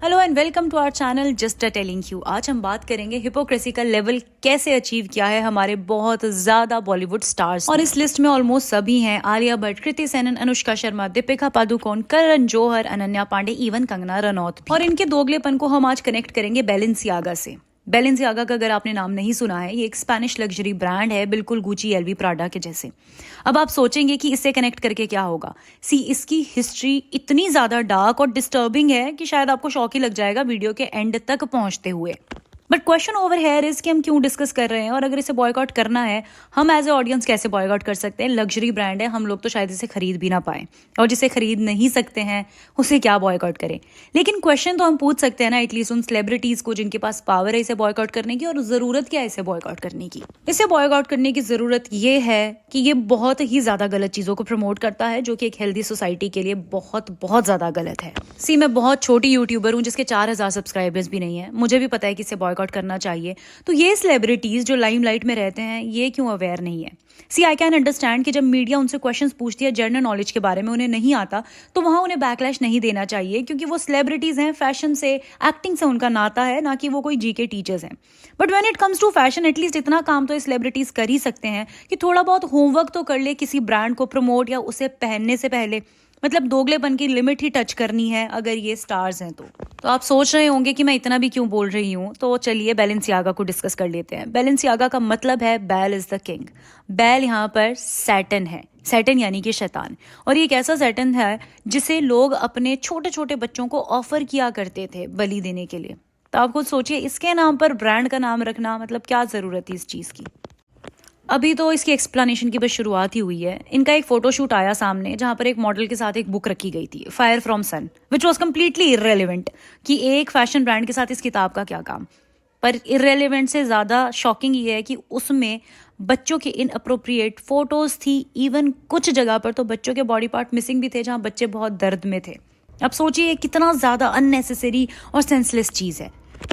Hello and welcome to our channel just a telling you. आज हम बात करेंगे हिपोक्रेसी का लेवल कैसे अचीव किया है हमारे बहुत ज्यादा बॉलीवुड स्टार्स, और इस लिस्ट में ऑलमोस्ट सभी हैं। आलिया भट्ट, कृति सेनन, अनुष्का शर्मा, दीपिका पादुकोण, करण जौहर, अनन्या पांडे, इवन कंगना रनौत भी। और इनके दोगलेपन को हम आज कनेक्ट करेंगे बैलेंसियागा से। बैलेंसियागा का अगर आपने नाम नहीं सुना है, ये एक स्पेनिश लग्जरी ब्रांड है, बिल्कुल गुची एलवी प्राडा के जैसे। अब आप सोचेंगे कि इससे कनेक्ट करके क्या होगा। इसकी हिस्ट्री इतनी ज्यादा डार्क और डिस्टर्बिंग है कि शायद आपको शॉक ही लग जाएगा वीडियो के एंड तक पहुंचते हुए। But question over here is कि हम क्यों डिस्कस कर रहे हैं, और अगर इसे बॉयकॉट करना है, हम एज ए ऑडियंस कैसे बॉयकॉट कर सकते हैं। लग्जरी ब्रांड है, हम लोग तो शायद इसे खरीद भी ना पाए, और जिसे खरीद नहीं सकते हैं उसे क्या बॉयकॉट करें। लेकिन क्वेश्चन तो हम पूछ सकते हैं ना, एटलीस्ट उन सेलिब्रिटीज को जिनके पास पावर है इसे बॉयकॉट करने की, और जरूरत क्या है इसे बॉयकॉट करने की। इसे बॉयकॉट करने की जरूरत ये है कि ये बहुत ही ज्यादा गलत चीजों को प्रमोट करता है, जो कि एक हेल्दी सोसाइटी के लिए बहुत बहुत ज्यादा गलत है। मैं बहुत छोटी यूट्यूबर हूँ जिसके 4000 सब्सक्राइबर्स भी नहीं है, मुझे भी पता है कि इसे बॉयकॉट करना चाहिए। तो ये सेलिब्रिटीज जो लाइमलाइट में रहते हैं, ये क्यों अवेयर नहीं है। आई कैन अंडरस्टैंड कि जब मीडिया उनसे क्वेश्चंस पूछती है जनरल नॉलेज के बारे में, उन्हें नहीं आता, तो वहां उन्हें बैकलैश नहीं देना चाहिए, क्योंकि वो सेलिब्रिटीज हैं, फैशन से, एक्टिंग से उनका नाता है, ना कि वो कोई जीके टीचर्स हैं। But when it comes to fashion, at least इतना काम तो ये सेलिब्रिटीज कर ही सकते हैं कि थोड़ा बहुत होमवर्क तो कर ले किसी ब्रांड को प्रमोट या उसे पहनने से पहले। मतलब दोगलेपन की लिमिट ही टच करनी है अगर ये स्टार्स हैं तो आप सोच रहे होंगे कि मैं इतना भी क्यों बोल रही हूँ। तो चलिए बैलेंसियागा को डिस्कस कर लेते हैं। बैलेंसियागा का मतलब है बैल इज द किंग। बैल यहाँ पर सैटन है, सैटन यानी कि शैतान। और ये एक ऐसा सैटन है जिसे लोग अपने छोटे छोटे बच्चों को ऑफर किया करते थे बलि देने के लिए। तो आप खुद सोचिए, इसके नाम पर ब्रांड का नाम रखना, मतलब क्या जरूरत थी इस चीज की। अभी तो इसकी एक्सप्लेनेशन की बस शुरुआत ही हुई है। इनका एक फोटोशूट आया सामने, जहां पर एक मॉडल के साथ एक बुक रखी गई थी, fire from sun, which was completely irrelevant. कि एक फैशन ब्रांड के साथ इस किताब का क्या काम। पर इररेलेवेंट से ज्यादा शॉकिंग ये है कि उसमें बच्चों के इनअप्रोप्रिएट फोटोज थी। इवन कुछ जगह पर तो बच्चों के बॉडी पार्ट मिसिंग भी थे, जहां बच्चे बहुत दर्द में थे। अब सोचिए कितना ज्यादा अननेसेसरी और सेंसलेस चीज है।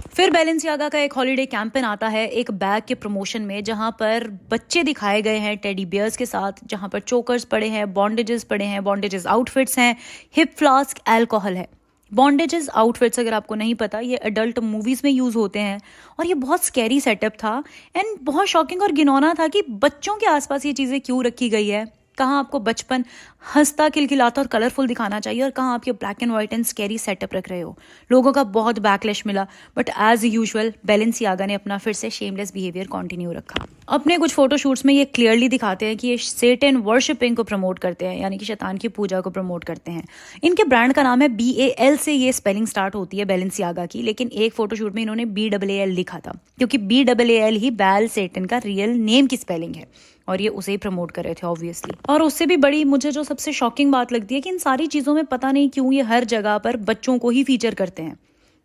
फिर बैलेंसियागा का एक हॉलीडे कैंपेन आता है एक बैग के प्रमोशन में, जहां पर बच्चे दिखाए गए हैं टेडी बियर्स के साथ, जहां पर चोकर्स पड़े हैं, बॉन्डेजेस पड़े हैं, बॉन्डेजेस आउटफिट्स हैं, हिप फ्लास्क, अल्कोहल है। बॉन्डेजेस आउटफिट्स अगर आपको नहीं पता, ये अडल्ट मूवीज में यूज होते हैं, और ये बहुत स्कैरी सेटअप था एंड बहुत शॉकिंग और घिनौना था कि बच्चों के आसपास ये चीजें क्यों रखी गई है। कहाँ आपको बचपन हंसता खिलखिलाता और कलरफुल दिखाना चाहिए, और कहाँ आप ये black and white and scary setup रख रहे हो। लोगों का बहुत बैकलैश मिला, बट एज यूजुअल बैलेंसियागा ने अपना फिर से शेमलेस बिहेवियर कंटिन्यू रखा। अपने कुछ फोटोशूट्स में ये क्लियरली दिखाते हैं कि ये सेटन वर्शिपिंग को प्रमोट करते हैं, यानी कि शैतान की पूजा को प्रमोट करते हैं। इनके ब्रांड का नाम है BAL से ये स्पेलिंग स्टार्ट होती है बैलेंसियागा की, लेकिन एक फोटोशूट में इन्होंने BAAL लिखा था, क्योंकि BAAL ही बैल सेटन का रियल नेम की स्पेलिंग है, और ये उसे ही प्रमोट कर रहे थे ऑब्वियसली। और उससे भी बड़ी मुझे जो सबसे शॉकिंग बात लगती है कि इन सारी चीजों में पता नहीं क्यों ये हर जगह पर बच्चों को ही फीचर करते हैं।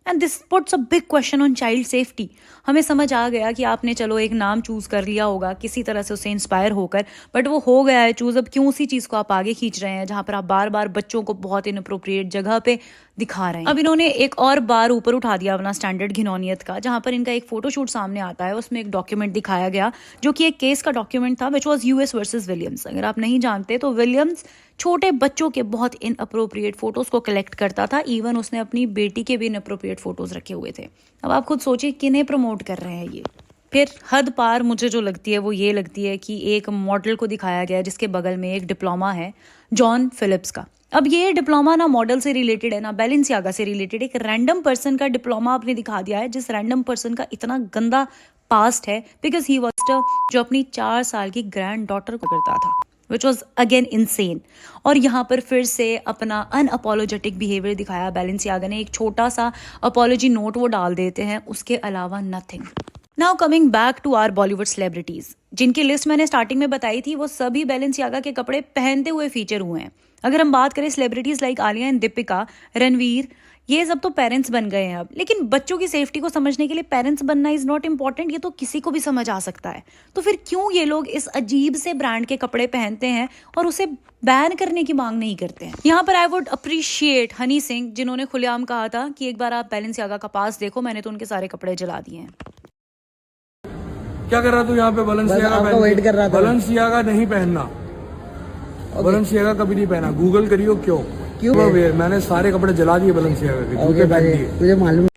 And this puts a big question on child safety. हमें समझ आ गया कि आपने चलो एक नाम चूज कर लिया होगा किसी तरह से उससे इंस्पायर होकर, बट वो हो गया है चूज। अब क्यों उसी चीज को आप आगे खींच रहे हैं, जहां पर आप बार बार बच्चों को बहुत इनअप्रोप्रिएट जगह पे दिखा रहे हैं। अब इन्होंने एक और बार ऊपर उठा दिया अपना स्टैंडर्ड घिनौनियत का, जहां पर इनका एक फोटोशूट सामने आता है, उसमें एक डॉक्यूमेंट दिखाया गया जो कि एक केस का डॉक्यूमेंट था, which was US versus Williams. अगर आप नहीं जानते तो विलियम्स छोटे बच्चों के बहुत इनअप्रोप्रिएट फोटोज को कलेक्ट करता था। इवन उसने अपनी बेटी के भी इनअप्रोप्रिएट फोटोज रखे हुए थे। अब आप खुद सोचिए किन्हें प्रमोट कर रहे हैं ये। फिर हद पार मुझे जो लगती है वो ये लगती है कि एक मॉडल को दिखाया गया जिसके बगल में एक डिप्लोमा है जॉन फिलिप्स का। अब ये डिप्लोमा ना मॉडल से रिलेटेड है ना बैलेंसियागा से रिलेटेड। एक रैंडम पर्सन का डिप्लोमा आपने दिखा दिया है, जिस रैंडम पर्सन का इतना गंदा पास्ट है, बिकॉज ही वॉज जो अपनी 4 साल की ग्रैंड डॉटर को करता था, विच वॉज अगेन इनसेन। और यहाँ पर फिर से अपना अनअपोलोजेटिक बिहेवियर दिखाया बैलेंसियागा ने। एक छोटा सा अपॉलोजी नोट वो डाल देते हैं, उसके अलावा nothing. Now coming back to our Bollywood celebrities, जिनकी लिस्ट मैंने स्टार्टिंग में बताई थी, वो सभी बैलेंसियागा के कपड़े पहनते हुए फीचर हुए हैं। अगर हम बात करें celebrities like Alia and Deepika, Ranveer, ये सब तो पेरेंट्स बन गए हैं अब, लेकिन बच्चों की सेफ्टी को समझने के लिए पेरेंट्स बनना इज नॉट इम्पॉर्टेंट। ये तो किसी को भी समझ आ सकता है। तो फिर क्यों ये लोग इस अजीब से ब्रांड के कपड़े पहनते हैं और उसे बैन करने की मांग नहीं करते हैं। यहाँ पर I would appreciate Honey Singh, जिन्होंने खुलेआम कहा था कि एक बार आप बैलेंसियागा का पास देखो, मैंने तो उनके सारे कपड़े जला दिए हैं। क्या कर रहा तू यहाँ पे? वेट कर रहा था। बैलेंसियागा नहीं पहनना, बैलेंसियागा कभी नहीं पहना। गूगल करियो क्यों। क्यों? मैंने सारे कपड़े जला दिए बलेंसियागा के, जूते पहन दिए। मुझे मालूम।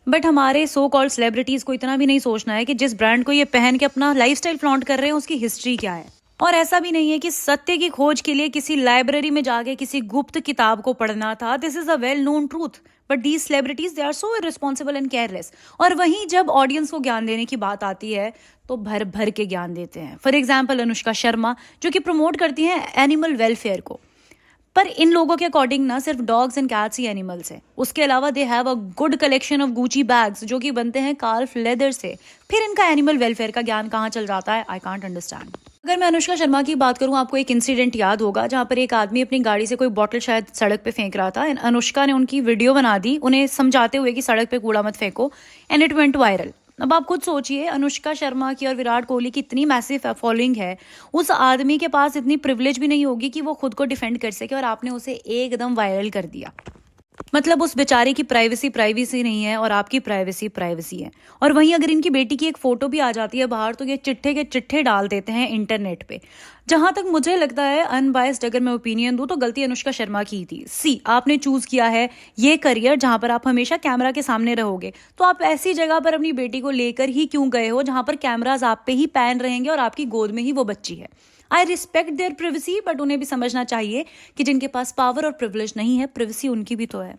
बट हमारे सो कॉल्ड सेलिब्रिटीज को इतना भी नहीं सोचना है कि जिस ब्रांड को ये पहन के अपना लाइफस्टाइल फ्लॉन्ट कर रहे हैं उसकी हिस्ट्री क्या है। और ऐसा भी नहीं है कि सत्य की खोज के लिए किसी लाइब्रेरी में जाके किसी गुप्त किताब को पढ़ना था। This is a well known truth, but these celebrities they are so irresponsible and careless. और वहीं जब ऑडियंस को ज्ञान देने की बात आती है तो भर भर के ज्ञान देते हैं। फॉर एग्जाम्पल अनुष्का शर्मा, जो कि प्रमोट करती हैं एनिमल वेलफेयर को, पर इन लोगों के अकॉर्डिंग ना सिर्फ dogs and cats he animals हैं। उसके अलावा they have a good collection of Gucci bags जो कि बनते हैं काल्फ लेदर से। फिर इनका एनिमल वेलफेयर का ज्ञान कहाँ चल जाता है, आई कांट अंडरस्टैंड। अगर मैं अनुष्का शर्मा की बात करूं, आपको एक इंसिडेंट याद होगा जहां पर एक आदमी अपनी गाड़ी से कोई बॉटल शायद सड़क पे फेंक रहा था एंड अनुष्का ने उनकी वीडियो बना दी उन्हें समझाते हुए कि सड़क पे कूड़ा मत फेंको, एंड इट वेंट वायरल। अब आप खुद सोचिए, अनुष्का शर्मा की और विराट कोहली की इतनी मैसिव फॉलोइंग है, उस आदमी के पास इतनी प्रिविलेज भी नहीं होगी कि वो खुद को डिफेंड कर सके, और आपने उसे एकदम वायरल कर दिया। मतलब उस बेचारे की प्राइवेसी नहीं है और आपकी प्राइवेसी है। और वहीं अगर इनकी बेटी की एक फोटो भी आ जाती है बाहर तो ये चिट्ठे के चिट्ठे डाल देते हैं इंटरनेट पे। जहां तक मुझे लगता है, अनबायस्ड अगर मैं ओपिनियन दूं, तो गलती अनुष्का शर्मा की थी। आपने चूज किया है ये करियर जहां पर आप हमेशा कैमरा के सामने रहोगे, तो आप ऐसी जगह पर अपनी बेटी को लेकर ही क्यों गए हो जहां पर कैमराज आप पे ही पैन रहेंगे और आपकी गोद में ही वो बच्ची है। I respect there privacy, but उन्हें भी समझना चाहिए कि जिनके पास पावर और प्रिविलेज नहीं है, प्रिवेसी उनकी भी तो है।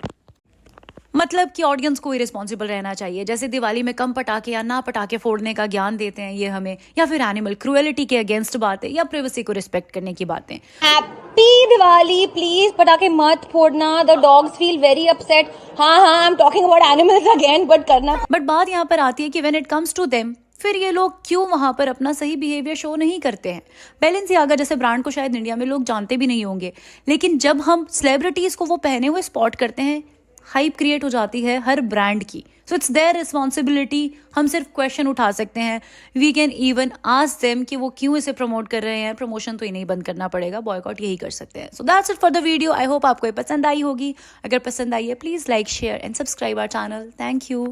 मतलब कि ऑडियंस को इरेस्पॉन्सिबल रहना चाहिए। जैसे दिवाली में कम पटाखे या ना पटाखे फोड़ने का ज्ञान देते हैं ये हमें, या फिर एनिमल क्रुएलिटी के अगेंस्ट बातें, या प्रिवेसी को रिस्पेक्ट करने की बातें। हैप्पी दिवाली, प्लीज पटाखे मत फोड़ना, the dogs feel very upset. हाँ I am talking about animals again, but करना। बट बात यहाँ पर आती है कि when it comes to them, फिर ये लोग क्यों वहां पर अपना सही बिहेवियर शो नहीं करते हैं। बैलेंसियागा जैसे ब्रांड को शायद इंडिया में लोग जानते भी नहीं होंगे, लेकिन जब हम सेलिब्रिटीज को वो पहने हुए स्पॉट करते हैं, हाइप क्रिएट हो जाती है हर ब्रांड की। So it's their responsibility. हम सिर्फ क्वेश्चन उठा सकते हैं, we can even ask them कि वो क्यों इसे प्रमोट कर रहे हैं। प्रमोशन तो इन्हें बंद करना पड़ेगा, बॉयकॉट यही कर सकते हैं। So that's it for the video. I hope आपको ये पसंद आई होगी। अगर पसंद आई है, please like, share and subscribe our channel. Thank you.